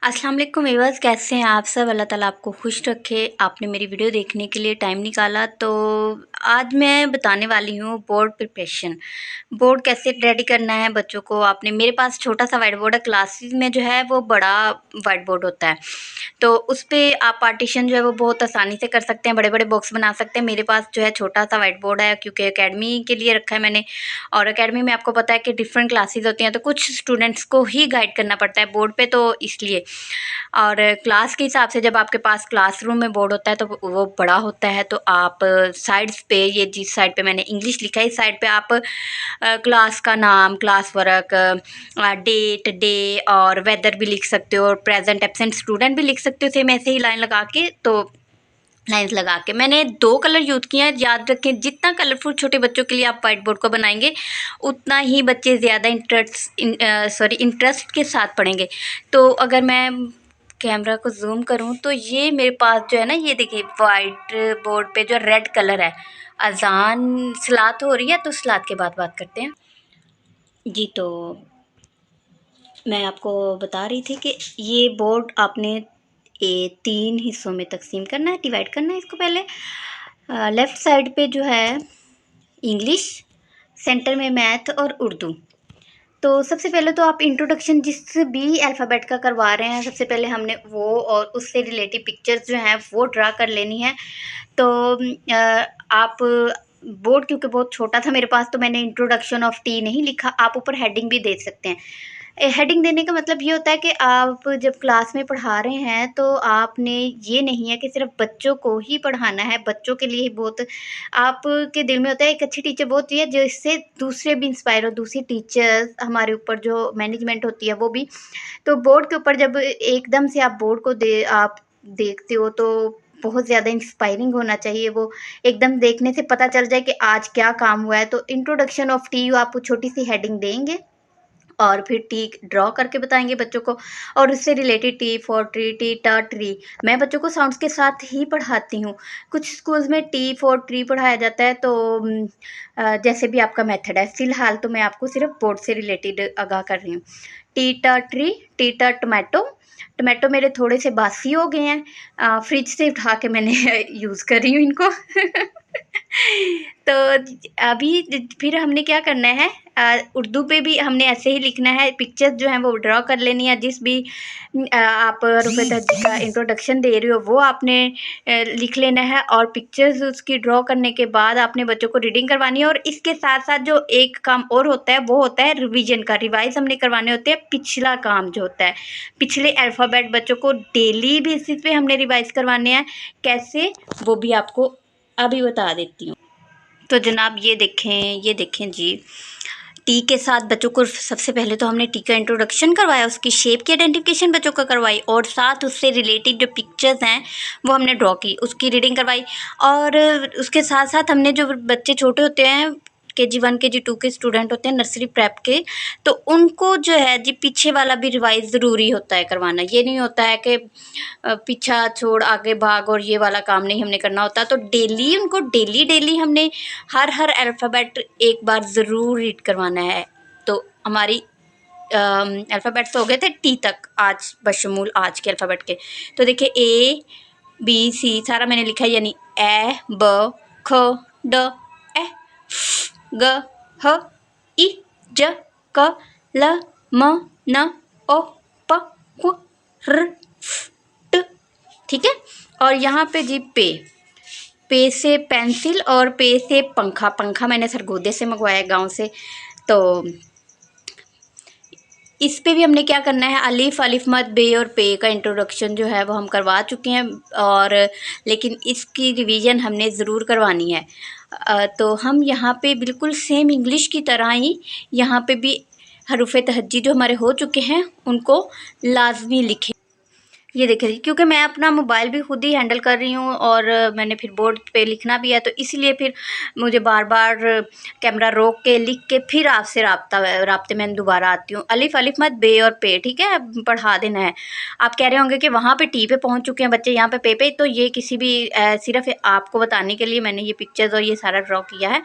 अस्सलाम वालेकुम व्यूअर्स, कैसे हैं आप सब। अल्लाह ताला आपको खुश रखे। आपने मेरी वीडियो देखने के लिए टाइम निकाला। तो आज मैं बताने वाली हूँ बोर्ड प्रिपरेशन। बोर्ड कैसे रेडी करना है बच्चों को। आपने मेरे पास छोटा सा वाइट बोर्ड है, क्लासेस में जो है वो बड़ा वाइट बोर्ड होता है, तो उस पर आप पार्टीशन जो है वो बहुत आसानी से कर सकते हैं, बड़े बड़े बॉक्स बना सकते हैं। मेरे पास जो है छोटा सा वाइट बोर्ड है, क्योंकि एकेडमी के लिए रखा है मैंने। और एकेडमी में आपको पता है कि डिफरेंट क्लासेस होती हैं, तो कुछ स्टूडेंट्स को ही गाइड करना पड़ता है बोर्ड पे, तो इसलिए। और क्लास के हिसाब से जब आपके पास क्लासरूम में बोर्ड होता है तो वो बड़ा होता है, तो आप साइड्स पे, ये जिस साइड पे मैंने इंग्लिश लिखा है इस साइड पे आप क्लास का नाम, क्लास वर्क, डेट, डे और वेदर भी लिख सकते हो, और प्रेजेंट एब्सेंट स्टूडेंट भी लिख सकते हो, सेम ऐसे ही लाइन लगा के। तो लाइन्स लगा के मैंने 2 कलर यूज़ किए हैं। याद रखें, जितना कलरफुल छोटे बच्चों के लिए आप वाइट बोर्ड को बनाएंगे, उतना ही बच्चे ज़्यादा इंटरेस्ट के साथ पढ़ेंगे। तो अगर मैं कैमरा को जूम करूं तो ये मेरे पास जो है ना, ये देखिए वाइट बोर्ड पे जो रेड कलर है, अजान सलात हो रही है, तो सलात के बाद बात करते हैं जी। तो मैं आपको बता रही थी कि ये बोर्ड आपने 3 हिस्सों में तकसीम करना है, डिवाइड करना है इसको। पहले लेफ़्ट साइड पे जो है इंग्लिश, सेंटर में मैथ और उर्दू। तो सबसे पहले तो आप इंट्रोडक्शन जिस भी अल्फ़ाबेट का करवा रहे हैं, सबसे पहले हमने वो और उससे रिलेटेड पिक्चर्स जो हैं वो ड्रा कर लेनी है। तो आप बोर्ड क्योंकि बहुत छोटा था मेरे पास, तो मैंने इंट्रोडक्शन ऑफ टी नहीं लिखा। आप ऊपर हेडिंग भी दे सकते हैं। हेडिंग देने का मतलब ये होता है कि आप जब क्लास में पढ़ा रहे हैं, तो आपने ये नहीं है कि सिर्फ बच्चों को ही पढ़ाना है, बच्चों के लिए ही बहुत आपके दिल में होता है। एक अच्छी टीचर वो होती है जिससे दूसरे भी इंस्पायर हो, दूसरी टीचर्स हमारे ऊपर जो मैनेजमेंट होती है वो भी। तो बोर्ड के ऊपर जब एकदम से आप बोर्ड को आप देखते हो, तो बहुत ज़्यादा इंस्पायरिंग होना चाहिए। वो एकदम देखने से पता चल जाए कि आज क्या काम हुआ है। तो इंट्रोडक्शन ऑफ टी आप छोटी सी हेडिंग देंगे और फिर टी ड्रॉ करके बताएंगे बच्चों को, और उससे related T for tree, T टा ट्री। मैं बच्चों को साउंड्स के साथ ही पढ़ाती हूँ। कुछ स्कूल्स में टी फॉर ट्री पढ़ाया जाता है, तो जैसे भी आपका मेथड है। फ़िलहाल तो मैं आपको सिर्फ बोर्ड से रिलेटेड आगाह कर रही हूँ। टी टा ट्री, टी टा टमाटो। टमाटो मेरे थोड़े से बासी हो गए हैं, फ्रिज से उठा के मैंने यूज़ कर रही हूँ इनको। तो अभी फिर हमने क्या करना है, उर्दू पे भी हमने ऐसे ही लिखना है। पिक्चर्स जो हैं वो ड्रॉ कर लेनी है। जिस भी आप रुफ़ैत हज्जी का इंट्रोडक्शन दे रहे हो वो आपने लिख लेना है, और पिक्चर्स उसकी ड्रॉ करने के बाद आपने बच्चों को रीडिंग करवानी है। और इसके साथ साथ जो एक काम और होता है वो होता है रिवीजन का। रिवाइज़ हमने करवाने होते हैं, पिछला काम जो होता है, पिछले अल्फ़ाबेट बच्चों को डेली बेसिस पे हमने रिवाइज़ करवाने हैं। कैसे, वो भी आपको अभी बता देती हूँ। तो जनाब ये देखें जी, टी के साथ बच्चों को सबसे पहले तो हमने टी का इंट्रोडक्शन करवाया, उसकी शेप की आइडेंटिफिकेशन बच्चों को करवाई, और साथ उससे रिलेटेड जो पिक्चर्स हैं वो हमने ड्रॉ की, उसकी रीडिंग करवाई। और उसके साथ साथ हमने, जो बच्चे छोटे होते हैं, KG 1 KG 2 के स्टूडेंट होते हैं, नर्सरी प्रेप के, तो उनको जो है जी पीछे वाला भी रिवाइज़ ज़रूरी होता है करवाना। ये नहीं होता है कि पीछा छोड़ आगे भाग और ये वाला काम नहीं हमने करना होता। तो डेली उनको डेली हमने हर अल्फ़ाबेट एक बार ज़रूर रीड करवाना है। तो हमारी अल्फ़ाबेट्स हो गए थे टी तक आज, बशमूल आज के अल्फ़ाबेट के। तो देखिए ABC सारा मैंने लिखा है, यानी ए ब ख ड ए ग ह I ज क ल म न ओ प q र ट। ठीक है। और यहाँ पे जी पे से पेंसिल और पे से पंखा। पंखा मैंने सरगोदे से मंगवाया गांव से। तो इस पे भी हमने क्या करना है, अलिफ, अलिफ मद, बे और पे का इंट्रोडक्शन जो है वो हम करवा चुके हैं, और लेकिन इसकी रिवीजन हमने ज़रूर करवानी है। तो हम यहाँ पे बिल्कुल सेम इंग्लिश की तरह ही यहाँ पे भी हरूफ़े तहज्जी जो हमारे हो चुके हैं उनको लाजमी लिखें। ये देखिए, क्योंकि मैं अपना मोबाइल भी खुद ही हैंडल कर रही हूँ, और मैंने फिर बोर्ड पे लिखना भी है, तो इसलिए फिर मुझे बार बार कैमरा रोक के लिख के फिर आपसे राब्ते में दोबारा आती हूँ। अलिफ, अलिफ मत, बे और पे, ठीक है, पढ़ा देना है। आप कह रहे होंगे कि वहाँ पे टी पे पहुँच चुके हैं बच्चे, यहाँ पे पे। तो ये किसी भी सिर्फ आपको बताने के लिए मैंने ये पिक्चर्स और ये सारा ड्रॉ किया है।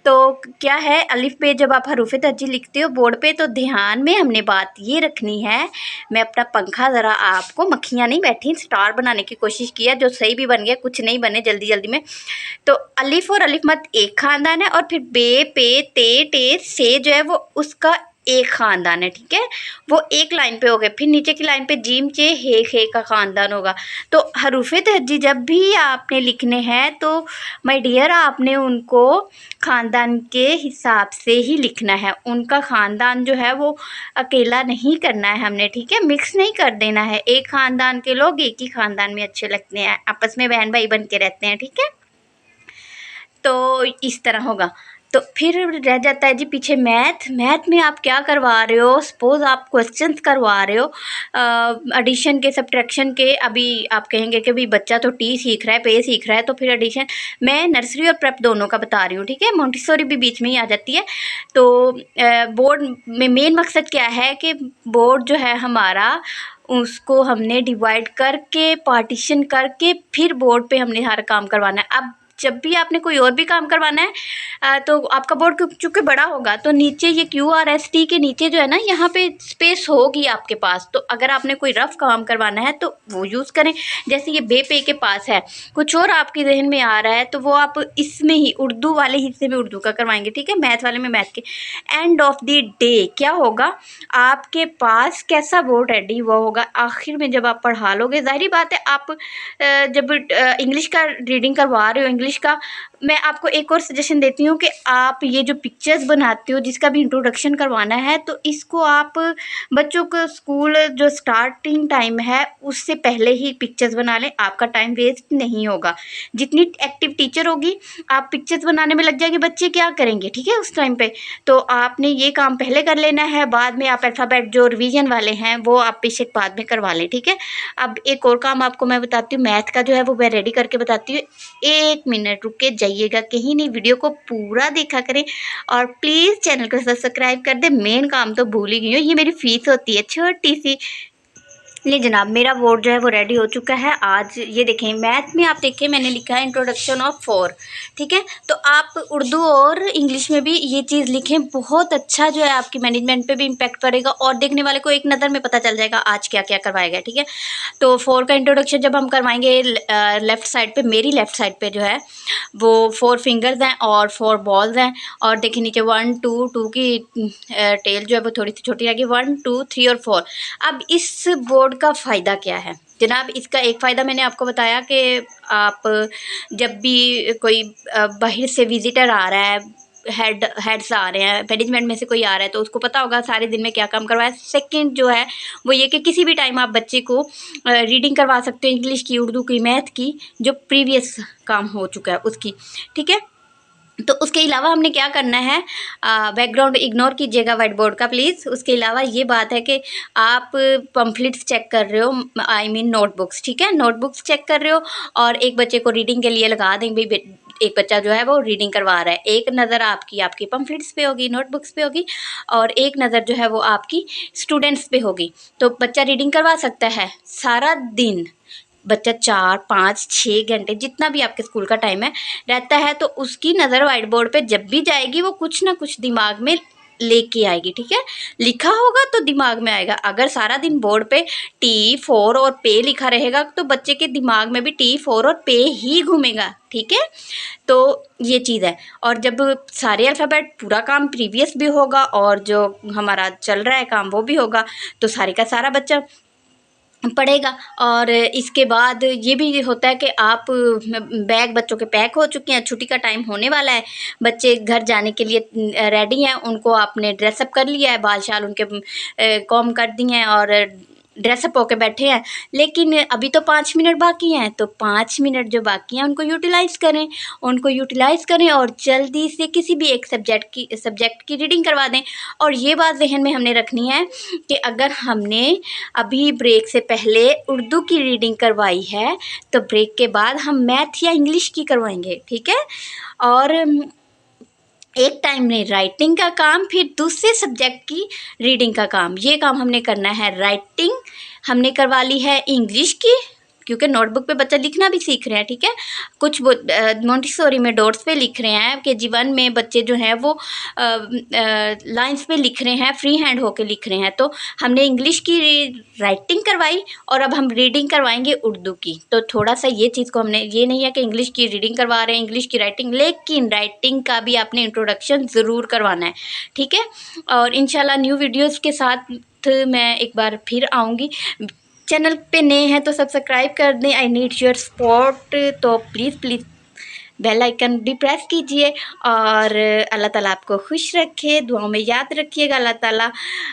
तो क्या है, अलिफ पे जब आप हरूफ तहज्जी लिखते हो बोर्ड पे तो ध्यान में हमने बात ये रखनी है। मैं अपना पंखा ज़रा, आपको मक्खियाँ नहीं बैठी, स्टार बनाने की कोशिश किया, जो सही भी बन गया, कुछ नहीं बने जल्दी जल्दी में। तो अलिफ और अलिफ मत एक ख़ानदान है, और फिर बे पे ते टे से जो है वो उसका एक ख़ानदान है, ठीक है। वो एक लाइन पे हो गए, फिर नीचे की लाइन पे जीम चे हे खे का ख़ानदान होगा। तो हरूफ तहज्जी जब भी आपने लिखने हैं तो माय डियर आपने उनको ख़ानदान के हिसाब से ही लिखना है। उनका ख़ानदान जो है वो अकेला नहीं करना है हमने, ठीक है, मिक्स नहीं कर देना है। एक ख़ानदान के लोग एक ही ख़ानदान में अच्छे लगते हैं, आपस में बहन भाई बन के रहते हैं, ठीक है। तो इस तरह होगा। तो फिर रह जाता है जी पीछे मैथ। मैथ में आप क्या करवा रहे हो, सपोज़ आप क्वेश्चंस करवा रहे हो एडिशन के, सब्ट्रैक्शन के। अभी आप कहेंगे कि भाई बच्चा तो टी सीख रहा है, पे सीख रहा है, तो फिर एडिशन। मैं नर्सरी और प्रेप दोनों का बता रही हूँ, ठीक है, मोंटेसोरी भी बीच में ही आ जाती है। तो बोर्ड में मेन मकसद क्या है कि बोर्ड जो है हमारा, उसको हमने डिवाइड करके, पार्टीशन करके, फिर बोर्ड पे हमने हर काम करवाना है। अब जब भी आपने कोई और भी काम करवाना है तो आपका बोर्ड चूँकि बड़ा होगा तो नीचे ये QRST के नीचे जो है ना, यहाँ पे स्पेस होगी आपके पास। तो अगर आपने कोई रफ़ काम करवाना है तो वो यूज़ करें। जैसे ये बे पे के पास है, कुछ और आपके जहन में आ रहा है तो वो आप इसमें ही उर्दू वाले हिस्से में उर्दू का करवाएंगे, ठीक है, मैथ वाले में मैथ के। एंड ऑफ द डे क्या होगा, आपके पास कैसा बोर्ड रेडी हुआ होगा आखिर में जब आप पढ़ा लोगे। ज़ाहिर बात है, आप जब इंग्लिश का रीडिंग करवा रहे हो, इंग्लिश का, मैं आपको एक और सजेशन देती हूँ कि आप ये जो पिक्चर्स बनाते हो, जिसका भी इंट्रोडक्शन करवाना है, तो इसको आप बच्चों को स्कूल जो स्टार्टिंग टाइम है उससे पहले ही पिक्चर्स बना लें, आपका टाइम वेस्ट नहीं होगा। जितनी एक्टिव टीचर होगी, आप पिक्चर्स बनाने में लग जाएंगे, बच्चे क्या करेंगे, ठीक है, उस टाइम पे। तो आपने ये काम पहले कर लेना है, बाद में आप अल्फ़ाबेट जो रिवीजन वाले हैं वो आप बेशक बाद में करवा लें, ठीक है। अब एक और काम आपको मैं बताती हूँ, मैथ का जो है वो मैं रेडी करके बताती हूँ। 1 मिनट रुक के जाइएगा कहीं नहीं, वीडियो को पूरा देखा करें और प्लीज़ चैनल को सब्सक्राइब कर दे। मेन काम तो भूल ही गई हूँ, ये मेरी फ़ीस होती है छोटी सी। नहीं जनाब, मेरा बोर्ड जो है वो रेडी हो चुका है। आज ये देखें, मैथ में आप देखें मैंने लिखा है इंट्रोडक्शन ऑफ 4, ठीक है। तो आप उर्दू और इंग्लिश में भी ये चीज़ लिखें, बहुत अच्छा जो है आपकी मैनेजमेंट पे भी इम्पैक्ट पड़ेगा और देखने वाले को एक नज़र में पता चल जाएगा आज क्या क्या करवाया गया, ठीक है। तो 4 का इंट्रोडक्शन जब हम करवाएंगे, लेफ़्ट साइड पे, मेरी लेफ़्ट साइड पे जो है वो 4 फिंगर्स हैं और 4 बॉल्स हैं। और देखिए नीचे 1 2 2 की टेल जो है वो थोड़ी सी छोटी रहेगी, 1 2 3 और 4। अब इस बोर्ड का फ़ायदा क्या है जनाब, इसका एक फ़ायदा मैंने आपको बताया कि आप जब भी कोई बाहर से विज़िटर आ रहा है, हेड्स आ रहे हैं, मैनेजमेंट में से कोई आ रहा है, तो उसको पता होगा सारे दिन में क्या काम करवाया। सेकंड जो है वो ये कि किसी भी टाइम आप बच्चे को रीडिंग करवा सकते हो, इंग्लिश की, उर्दू की, मैथ की, जो प्रीवियस काम हो चुका है उसकी, ठीक है। तो उसके अलावा हमने क्या करना है, बैकग्राउंड इग्नोर कीजिएगा वाइट बोर्ड का प्लीज़। उसके अलावा ये बात है कि आप पम्फलेट्स चेक कर रहे हो, आई मीन नोटबुक्स, ठीक है, नोटबुक्स चेक कर रहे हो और एक बच्चे को रीडिंग के लिए लगा देंगे, भाई एक बच्चा जो है वो रीडिंग करवा रहा है। एक नज़र आपकी पम्फलेट्स पे होगी, नोटबुक्स पे होगी, और एक नज़र जो है वो आपकी स्टूडेंट्स पे होगी। तो बच्चा रीडिंग करवा सकता है सारा दिन, बच्चा 4 5 6 घंटे जितना भी आपके स्कूल का टाइम है रहता है, तो उसकी नज़र वाइट बोर्ड पे जब भी जाएगी वो कुछ ना कुछ दिमाग में लेके आएगी, ठीक है। लिखा होगा तो दिमाग में आएगा। अगर सारा दिन बोर्ड पे T4 और पे लिखा रहेगा तो बच्चे के दिमाग में भी T4 और पे ही घूमेगा, ठीक है। तो ये चीज़ है। और जब सारे अल्फ़ाबेट, पूरा काम प्रीवियस भी होगा और जो हमारा चल रहा है काम वो भी होगा, तो सारे का सारा बच्चा पड़ेगा। और इसके बाद ये भी होता है कि आप बैग बच्चों के पैक हो चुके हैं, छुट्टी का टाइम होने वाला है, बच्चे घर जाने के लिए रेडी हैं, उनको आपने ड्रेसअप कर लिया है, बाल शाल उनके कॉम कर दिए हैं और ड्रेसअप होके बैठे हैं। लेकिन अभी तो 5 मिनट बाकी हैं, तो 5 मिनट जो बाकी हैं उनको यूटिलाइज़ करें और जल्दी से किसी भी एक सब्जेक्ट की रीडिंग करवा दें। और ये बात जहन में हमने रखनी है कि अगर हमने अभी ब्रेक से पहले उर्दू की रीडिंग करवाई है तो ब्रेक के बाद हम मैथ या इंग्लिश की करवाएंगे, ठीक है। और एक टाइम में राइटिंग का काम, फिर दूसरे सब्जेक्ट की रीडिंग का काम, ये काम हमने करना है। राइटिंग हमने करवा ली है इंग्लिश की, क्योंकि नोटबुक पे बच्चा लिखना भी सीख रहे हैं, ठीक है। कुछ मोंटेसोरी में डॉट्स पे लिख रहे हैं, KG1 में बच्चे जो हैं वो लाइंस पे लिख रहे हैं, फ्री हैंड होके लिख रहे हैं। तो हमने इंग्लिश की राइटिंग करवाई और अब हम रीडिंग करवाएंगे उर्दू की। तो थोड़ा सा ये चीज़ को हमने, ये नहीं है कि इंग्लिश की रीडिंग करवा रहे हैं, इंग्लिश की राइटिंग, लेकिन राइटिंग का भी आपने इंट्रोडक्शन ज़रूर करवाना है, ठीक है। और इंशाल्लाह न्यू वीडियोज़ के साथ मैं एक बार फिर आऊँगी। चैनल पे नए हैं तो सब्सक्राइब कर दें, आई नीड योर सपोर्ट। तो प्लीज़ प्लीज़ बेल आइकन भी प्रेस कीजिए और अल्लाह ताला आपको खुश रखे, दुआओं में याद रखिएगा। अल्लाह ताला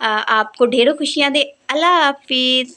आपको ढेरों खुशियाँ दे। अल्लाह हाफिज़।